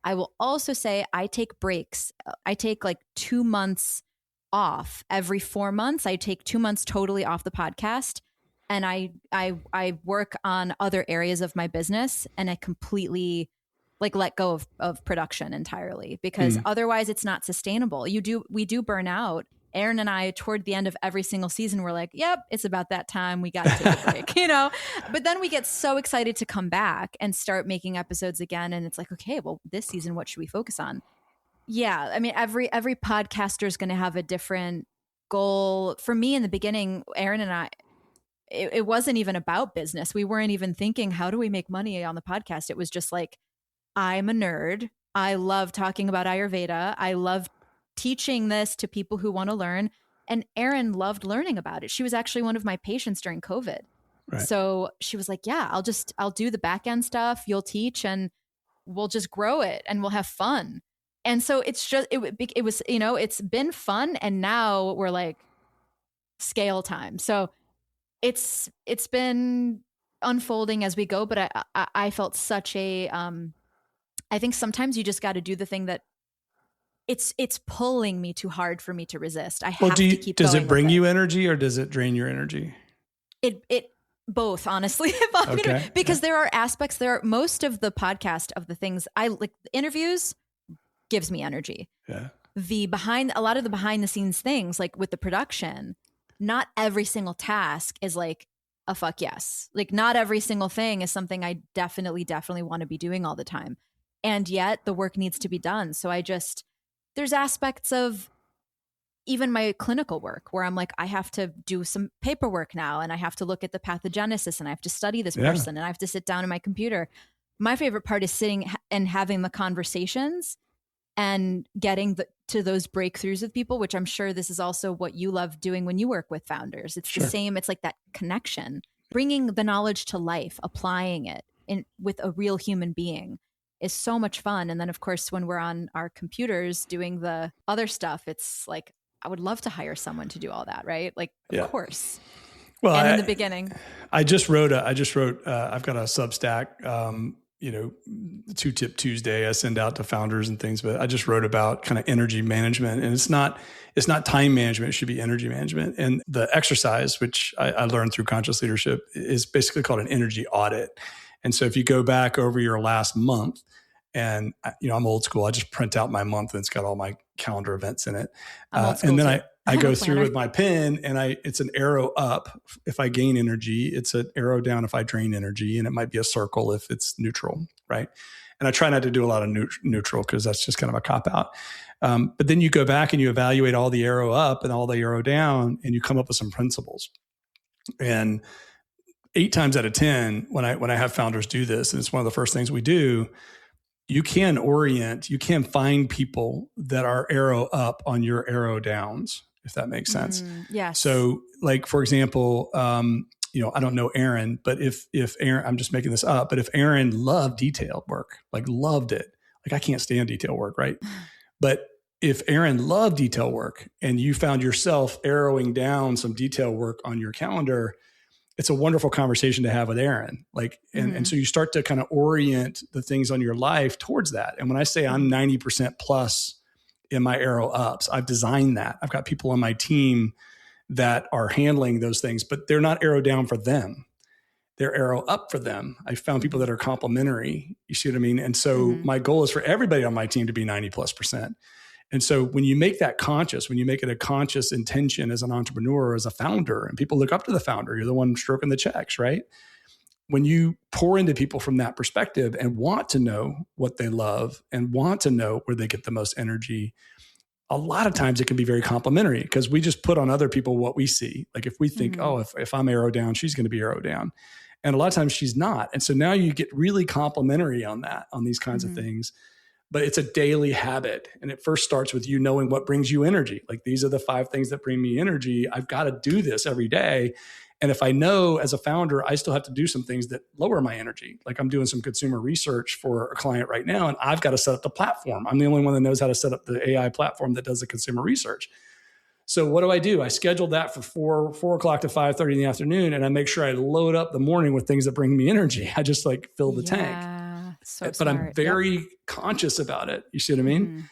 I will also say I take breaks. I take like 2 months off every 4 months. I take 2 months totally off the podcast. And I work on other areas of my business, and I completely like let go of production entirely, because otherwise it's not sustainable. We do burn out. Aaron and I, toward the end of every single season, we're like, yep, it's about that time. We got to take a break, but then we get so excited to come back and start making episodes again. And it's like, okay, well, this season, what should we focus on? Yeah. I mean, every podcaster is going to have a different goal. For me in the beginning, Aaron and I, it wasn't even about business. We weren't even thinking, how do we make money on the podcast? It was just like, I'm a nerd. I love talking about Ayurveda. I love teaching this to people who want to learn. And Erin loved learning about it. She was actually one of my patients during COVID. Right. So she was like, yeah, I'll do the back end stuff. You'll teach and we'll just grow it and we'll have fun. And so it's just, it was, it's been fun. And now we're like scale time. So it's been unfolding as we go, but I felt such a, I think sometimes you just got to do the thing that it's pulling me too hard for me to resist. I have to keep going. Does it bring you energy or does it drain your energy? It both, honestly, because there are aspects, most of the podcast of the things I like, interviews gives me energy. Yeah. A lot of the behind the scenes things, like with the production, not every single task is like a fuck yes. Like not every single thing is something I definitely want to be doing all the time. And yet the work needs to be done. So there's aspects of even my clinical work where I'm like, I have to do some paperwork now and I have to look at the pathogenesis and I have to study this person and I have to sit down in my computer. My favorite part is sitting and having the conversations and getting to those breakthroughs with people, which I'm sure this is also what you love doing when you work with founders. It's the same. It's like that connection, bringing the knowledge to life, applying it with a real human being is so much fun. And then of course, when we're on our computers doing the other stuff, it's like, I would love to hire someone to do all that. Right. Like, of course. Well, and in the beginning, I've got a Substack, 2-tip Tuesday I send out to founders and things, but I just wrote about kind of energy management, and it's not time management. It should be energy management. And the exercise, which I learned through conscious leadership, is basically called an energy audit. And so if you go back over your last month, and I'm old school, I just print out my month and it's got all my calendar events in it. And then I go through with my pen and it's an arrow up if I gain energy, it's an arrow down if I drain energy, and it might be a circle if it's neutral, right? And I try not to do a lot of neutral because that's just kind of a cop out. But then you go back and you evaluate all the arrow up and all the arrow down, and you come up with some principles. And 8 times out of 10, when I have founders do this, and it's one of the first things we do, you can find people that are arrow up on your arrow downs, if that makes sense. Yes. So like, for example, I don't know Aaron, but if Aaron, I'm just making this up, but if Aaron loved detailed work, like loved it, like I can't stand detail work, right? But if Aaron loved detail work and you found yourself arrowing down some detail work on your calendar, it's a wonderful conversation to have with Aaron. Like, and so you start to kind of orient the things on your life towards that. And when I say I'm 90% plus in my arrow ups, I've designed that. I've got people on my team that are handling those things, but they're not arrow down for them. They're arrow up for them. I found people that are complementary. You see what I mean? And so my goal is for everybody on my team to be 90+%. And so when you make that conscious, when you make it a conscious intention as an entrepreneur, as a founder, and people look up to the founder, you're the one stroking the checks, right? When you pour into people from that perspective and want to know what they love and want to know where they get the most energy, a lot of times it can be very complimentary because we just put on other people what we see. Like if we think, if I'm arrow down, she's going to be arrow down. And a lot of times she's not. And so now you get really complimentary on these kinds of things. but it's a daily habit. And it first starts with you knowing what brings you energy. Like, these are the 5 things that bring me energy. I've got to do this every day. And if I know as a founder, I still have to do some things that lower my energy. Like, I'm doing some consumer research for a client right now, and I've got to set up the platform. I'm the only one that knows how to set up the AI platform that does the consumer research. So what do? I schedule that for 4 o'clock to 5:30 in the afternoon, and I make sure I load up the morning with things that bring me energy. I just like fill the tank. So but I'm very conscious about it. You see what I mean?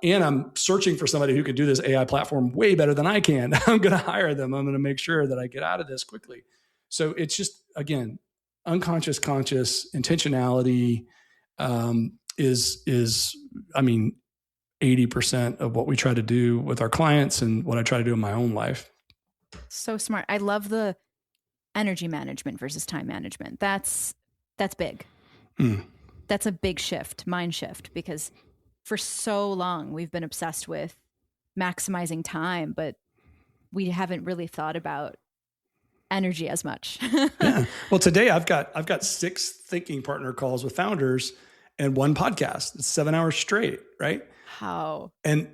And I'm searching for somebody who can do this AI platform way better than I can. I'm going to hire them. I'm going to make sure that I get out of this quickly. So it's just, again, unconscious, conscious intentionality is, I mean, 80% of what we try to do with our clients and what I try to do in my own life. So smart. I love the energy management versus time management. That's big. That's a big shift, mind shift, because for so long we've been obsessed with maximizing time, but we haven't really thought about energy as much. Yeah. Well, today I've got 6 thinking partner calls with founders and 1 podcast. It's 7 hours straight, right? How? And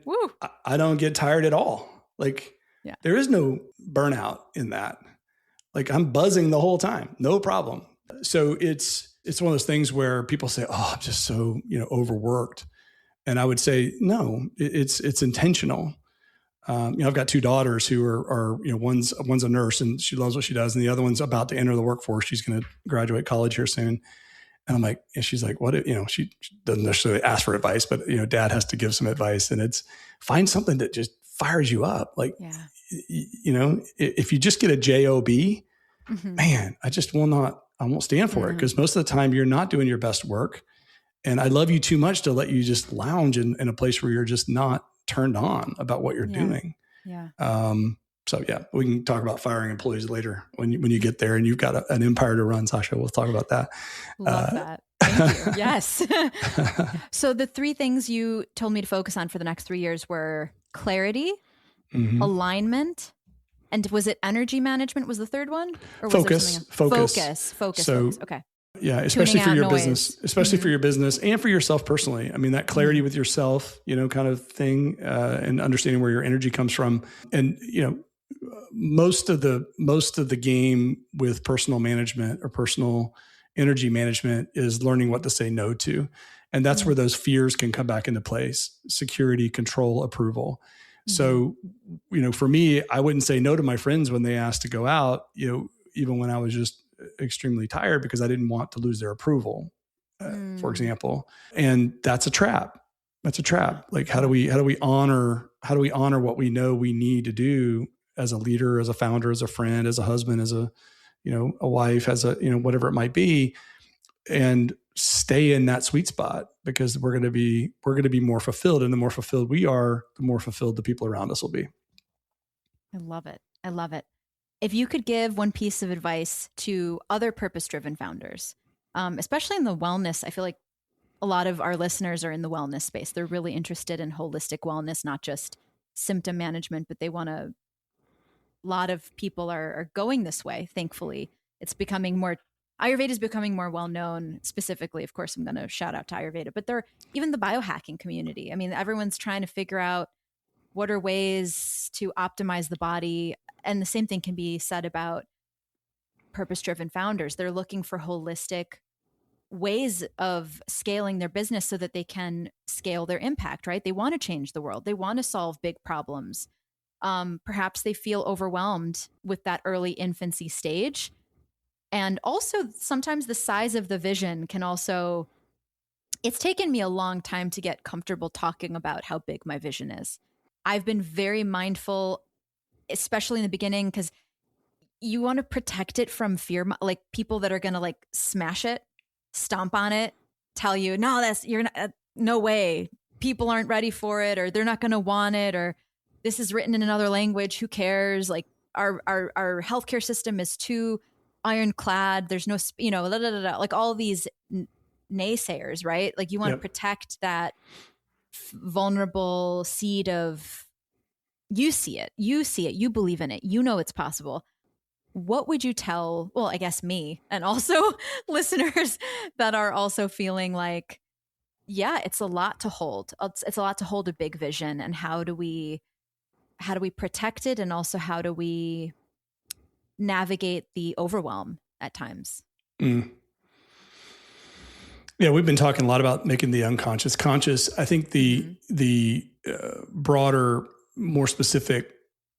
I don't get tired at all. Like, there is no burnout in that. Like, I'm buzzing the whole time, no problem. So it's one of those things where people say, "Oh, I'm just so, overworked." And I would say, no, it's intentional. I've got 2 daughters who are one's a nurse and she loves what she does, and the other one's about to enter the workforce. She's going to graduate college here soon. And I'm like, and she's like, what? She doesn't necessarily ask for advice, but dad has to give some advice, and it's find something that just fires you up. Like, if you just get a job, man, I won't stand for it, because most of the time you're not doing your best work. And I love you too much to let you just lounge in a place where you're just not turned on about what you're doing. Yeah. So we can talk about firing employees later when you get there and you've got an empire to run, Sasha. We'll talk about that. Love that. Thank you. Yes. So the 3 things you told me to focus on for the next 3 years were clarity, alignment, and was it energy management was the third one? Or was Focus. Focus. Okay. Yeah, especially for your business, for your business and for yourself personally. I mean, that clarity with yourself, kind of thing, and understanding where your energy comes from. And, most of the game with personal management or personal energy management is learning what to say no to. And that's where those fears can come back into place: security, control, approval. So, for me, I wouldn't say no to my friends when they asked to go out, even when I was just extremely tired, because I didn't want to lose their approval, for example. And that's a trap. Like, how do we honor what we know we need to do as a leader, as a founder, as a friend, as a husband, as a wife, as a, whatever it might be, and stay in that sweet spot, because we're going to be more fulfilled. And the more fulfilled we are, the more fulfilled the people around us will be. I love it. If you could give one piece of advice to other purpose-driven founders, especially in the wellness, I feel like a lot of our listeners are in the wellness space. They're really interested in holistic wellness, not just symptom management, but a lot of people are going this way. Thankfully, Ayurveda is becoming more well-known. Specifically, of course, I'm going to shout out to Ayurveda, but even the biohacking community. I mean, everyone's trying to figure out what are ways to optimize the body. And the same thing can be said about purpose-driven founders. They're looking for holistic ways of scaling their business so that they can scale their impact, right? They want to change the world. They want to solve big problems. Perhaps they feel overwhelmed with that early infancy stage. And also sometimes the size of the vision can also, it's taken me a long time to get comfortable talking about how big my vision is. I've been very mindful, especially in the beginning, because you want to protect it from fear, like people that are going to like smash it, stomp on it, tell you, no, no way. People aren't ready for it, or they're not going to want it, or this is written in another language. Who cares? Like our healthcare system is too ironclad. There's no, like all these naysayers, right? Like you want to protect that vulnerable seed of, you see it, you believe in it, it's possible. What would you tell, I guess me, and also listeners that are also feeling like yeah, it's a lot to hold. It's a lot to hold a big vision. And how do we protect it? And also how do we navigate the overwhelm at times? Mm. Yeah, we've been talking a lot about making the unconscious conscious. I think the broader, more specific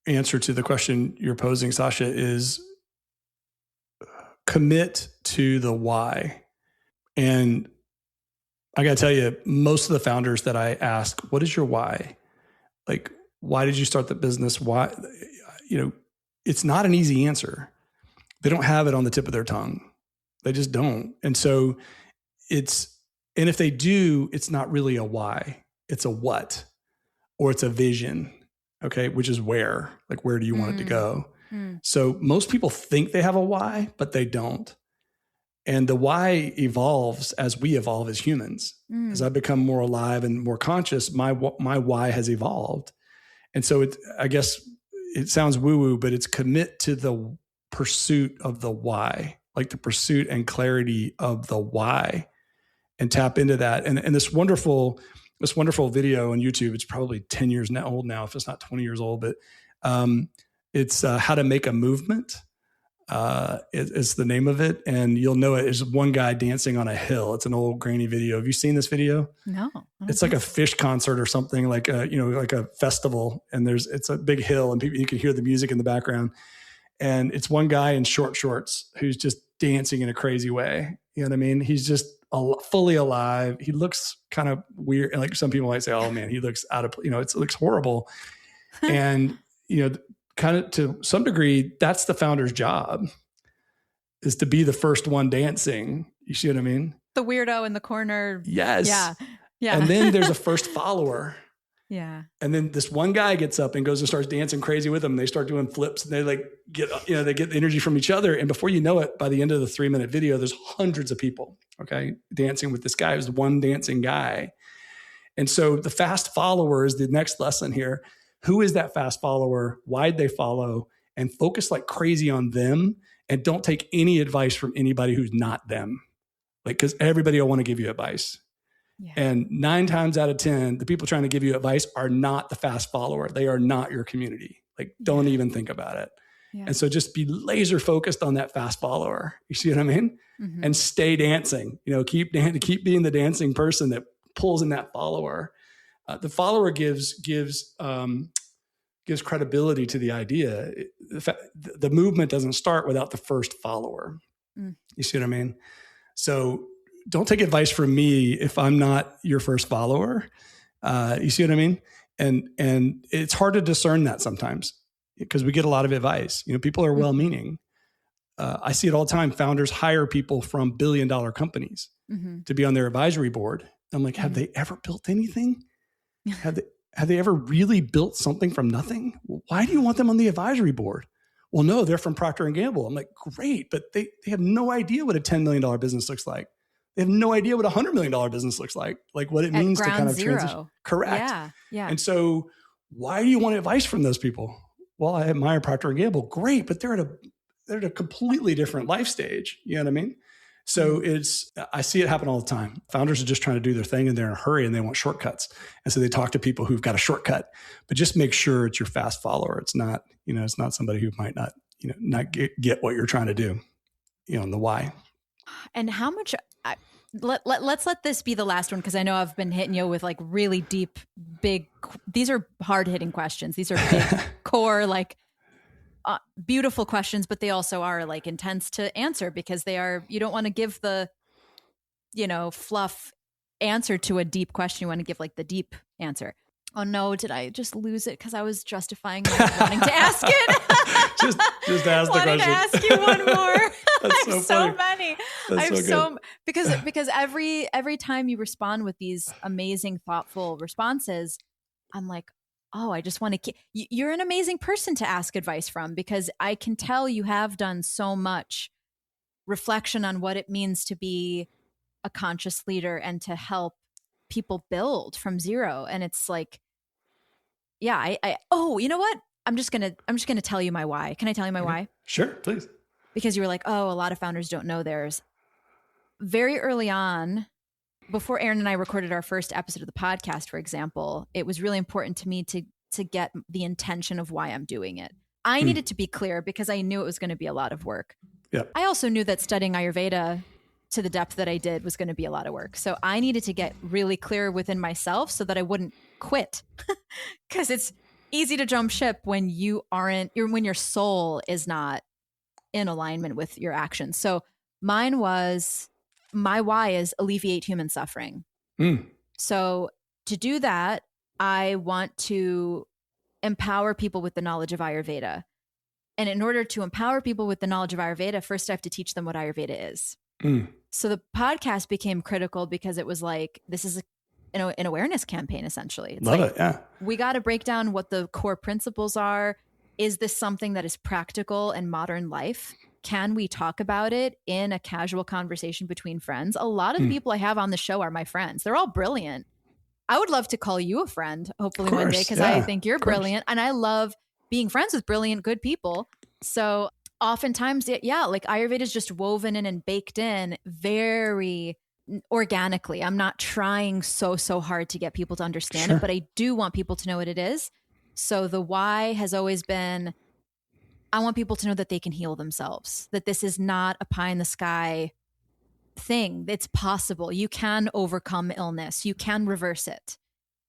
answer to the question you're posing, Sasha, is commit to the why. And I got to tell you, most of the founders that I ask, what is your why? Like, why did you start the business? Why? It's not an easy answer. They don't have it on the tip of their tongue. They just don't. And so and if they do, it's not really a why. It's a what, or it's a vision. Okay. Which is where do you want it to go? So most people think they have a why, but they don't. And the why evolves as we evolve as humans. As I become more alive and more conscious, my why has evolved. And so I guess it sounds woo-woo, but it's commit to the pursuit of the why, like the pursuit and clarity of the why, and tap into that. And this wonderful video on YouTube, it's probably 10 years old now, if it's not 20 years old, but it's How to Make a Movement. It's the name of it, and you'll know it. There's one guy dancing on a hill. It's an old grainy video. Have you seen this video? No. It's like a fish concert or something, like a festival, and it's a big hill, and you can hear the music in the background. And it's one guy in short shorts who's just dancing in a crazy way. You know what I mean? He's just fully alive. He looks kind of weird, and like some people might say, "Oh man, he looks out of," it looks horrible. And kind of to some degree, that's the founder's job, is to be the first one dancing. You see what I mean? The weirdo in the corner. Yes. Yeah. And then there's a first follower. Yeah. And then this one guy gets up and goes and starts dancing crazy with them. They start doing flips, and they get the energy from each other. And before you know it, by the end of the 3-minute video, there's hundreds of people, dancing with this guy who's the one dancing guy. And so the fast follower is the next lesson here. Who is that fast follower? Why'd they follow? And focus like crazy on them, and don't take any advice from anybody who's not them. Because everybody will want to give you advice. Yeah. And 9 times out of 10, the people trying to give you advice are not the fast follower. They are not your community. Don't even think about it. Yeah. And so just be laser focused on that fast follower. You see what I mean? Mm-hmm. And stay dancing. Keep being the dancing person that pulls in that follower. The follower gives credibility to the idea. The movement doesn't start without the first follower. You see what I mean? So don't take advice from me if I'm not your first follower. You see what I mean? And it's hard to discern that sometimes, because we get a lot of advice. People are well-meaning. I see it all the time. Founders hire people from billion-dollar companies to be on their advisory board. I'm like, have they ever built anything? Have they ever really built something from nothing? Why do you want them on the advisory board? Well, no, they're from Procter & Gamble. I'm like, great, but they have no idea what a $10 million business looks like. They have no idea what a $100 million business looks like what it means to kind of transition. Correct. Yeah. And so why do you want advice from those people? Well, I admire Procter & Gamble. Great, but they're at a completely different life stage. You know what I mean? So I see it happen all the time. Founders are just trying to do their thing, and they're in a hurry, and they want shortcuts. And so they talk to people who've got a shortcut, but just make sure it's your fast follower. It's not, it's not somebody who might not, not get what you're trying to do, and the why. And how much, let's let this be the last one, because I know I've been hitting you with really deep, big, these are hard hitting questions. These are big core, beautiful questions, but they also are intense to answer, because you don't want to give the, fluff answer to a deep question. You want to give the deep answer. Oh no, did I just lose it? Because I was justifying wanting to ask it. just ask the question. To ask you one more. That's I have so many. Because every time you respond with these amazing, thoughtful responses, I'm like, oh, I just want to you're an amazing person to ask advice from, because I can tell you have done so much reflection on what it means to be a conscious leader and to help people build from zero. And it's you know what? I'm just going to tell you my why. Can I tell you my why? Sure, please. Because you were like, oh, a lot of founders don't know theirs. Very early on, before Aaron and I recorded our first episode of the podcast, for example, it was really important to me to get the intention of why I'm doing it. I needed to be clear because I knew it was going to be a lot of work. Yep. I also knew that studying Ayurveda to the depth that I did was going to be a lot of work. So I needed to get really clear within myself so that I wouldn't quit. Because it's easy to jump ship when when your soul is not in alignment with your actions. So my why is alleviate human suffering. So to do that, I want to empower people with the knowledge of Ayurveda. And in order to empower people with the knowledge of Ayurveda, first I have to teach them what Ayurveda is. So the podcast became critical because it was like, this is an awareness campaign, essentially. It's Love it. Yeah. We got to break down what the core principles are. Is this something that is practical in modern life? Can we talk about it in a casual conversation between friends? A lot of the people I have on the show are my friends. They're all brilliant. I would love to call you a friend, hopefully one day, because I think you're brilliant. And I love being friends with brilliant, good people. So oftentimes, like Ayurveda is just woven in and baked in very organically. I'm not trying so hard to get people to understand it, but I do want people to know what it is. So the why has always been, I want people to know that they can heal themselves, that this is not a pie in the sky thing. It's possible. You can overcome illness. You can reverse it.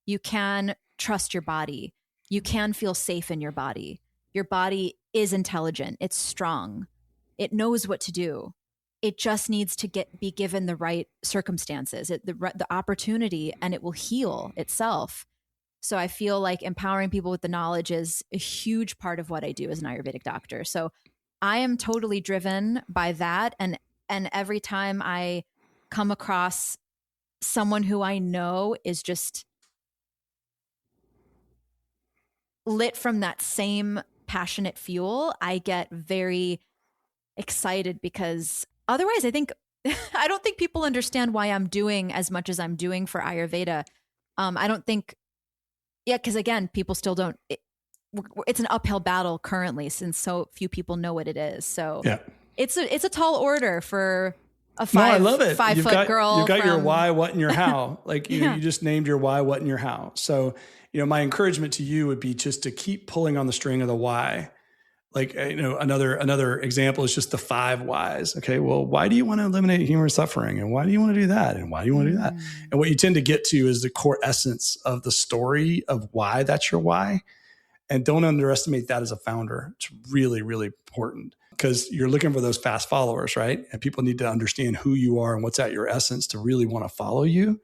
You can trust your body. You can feel safe in your body. Your body is intelligent. It's strong. It knows what to do. It just needs to be given the right circumstances, the opportunity, and it will heal itself. So I feel like empowering people with the knowledge is a huge part of what I do as an Ayurvedic doctor. So I am totally driven by that. And every time I come across someone who I know is just lit from that same passionate fuel, I get very excited because otherwise I don't think people understand why I'm doing as much as I'm doing for Ayurveda. I don't think, because again, people still don't, it's an uphill battle currently since so few people know what it is. So it's a tall order for a 5 foot girl. You've got your why, what, and your how. Like you just named your why, what, and your how. So, my encouragement to you would be just to keep pulling on the string of the why. Like, another example is just the 5 whys. Okay. Well, why do you want to eliminate human suffering? And why do you want to do that? And why do you want to do that? And what you tend to get to is the core essence of the story of why that's your why. And don't underestimate that as a founder. It's really, really important because you're looking for those fast followers, right? And people need to understand who you are and what's at your essence to really want to follow you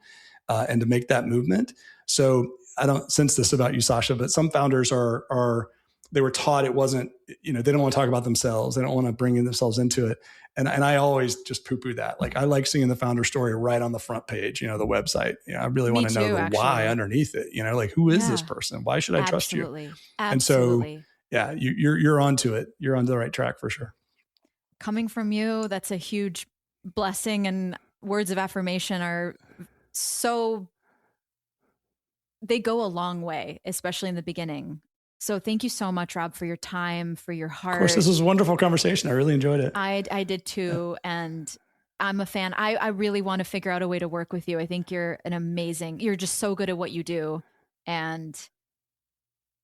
and to make that movement. So I don't sense this about you, Sasha, but some founders they were taught it wasn't, they don't want to talk about themselves. They don't want to bring themselves into it. And I always just poo-poo that. Like, I like seeing the founder story right on the front page, the website. I really want to know the why underneath it. Like, who is this person? Why should I trust you? Absolutely. And so, you're onto it. You're on the right track for sure. Coming from you, that's a huge blessing, and words of affirmation are they go a long way, especially in the beginning. So thank you so much, Rob, for your time, for your heart. Of course, this was a wonderful conversation. I really enjoyed it. I did too. Yeah. And I'm a fan. I really want to figure out a way to work with you. I think you're you're just so good at what you do. And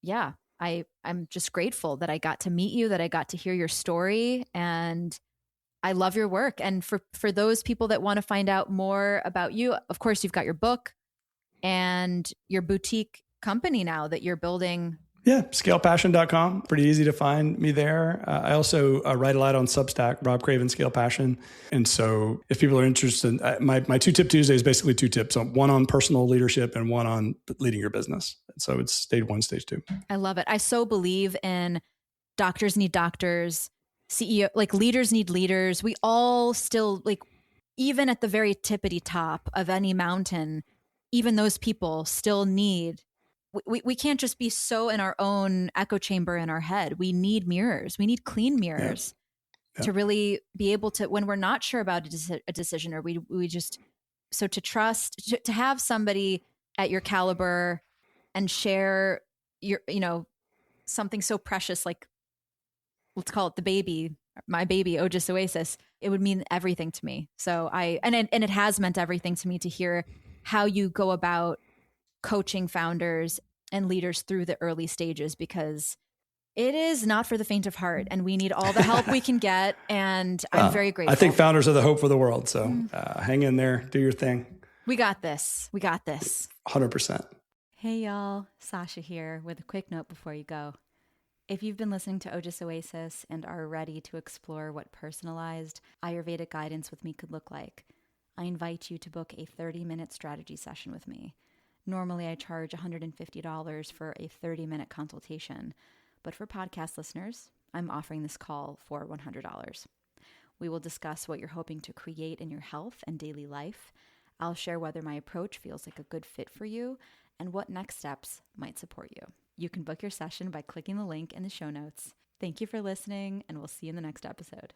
yeah, I'm just grateful that I got to meet you, that I got to hear your story, and I love your work. And for those people that want to find out more about you, of course, you've got your book and your boutique company now that you're building. Yeah, scalepassion.com. Pretty easy to find me there. I also write a lot on Substack, Rob Craven, Scale Passion. And so if people are interested, my 2-tip Tuesday is basically 2 tips. One on personal leadership and one on leading your business. And so it's stage 1, stage 2. I love it. I so believe in doctors need doctors, CEO, like leaders need leaders. We all still, like, even at the very tippity top of any mountain, even those people still need, we can't just be so in our own echo chamber in our head. We need mirrors. We need clean mirrors to really be able to, when we're not sure about a decision, or we just, so to trust, to have somebody at your caliber and share your, something so precious, like, let's call it the baby, my baby, Ojas Oasis, it would mean everything to me. So and it has meant everything to me to hear how you go about coaching founders and leaders through the early stages, because it is not for the faint of heart, and we need all the help we can get. And I'm very grateful. I think founders are the hope for the world. So hang in there, do your thing. We got this. We got this. 100%. Hey, y'all. Sasha here with a quick note before you go. If you've been listening to Ojas Oasis and are ready to explore what personalized Ayurvedic guidance with me could look like, I invite you to book a 30-minute strategy session with me. Normally, I charge $150 for a 30-minute consultation, but for podcast listeners, I'm offering this call for $100. We will discuss what you're hoping to create in your health and daily life. I'll share whether my approach feels like a good fit for you and what next steps might support you. You can book your session by clicking the link in the show notes. Thank you for listening, and we'll see you in the next episode.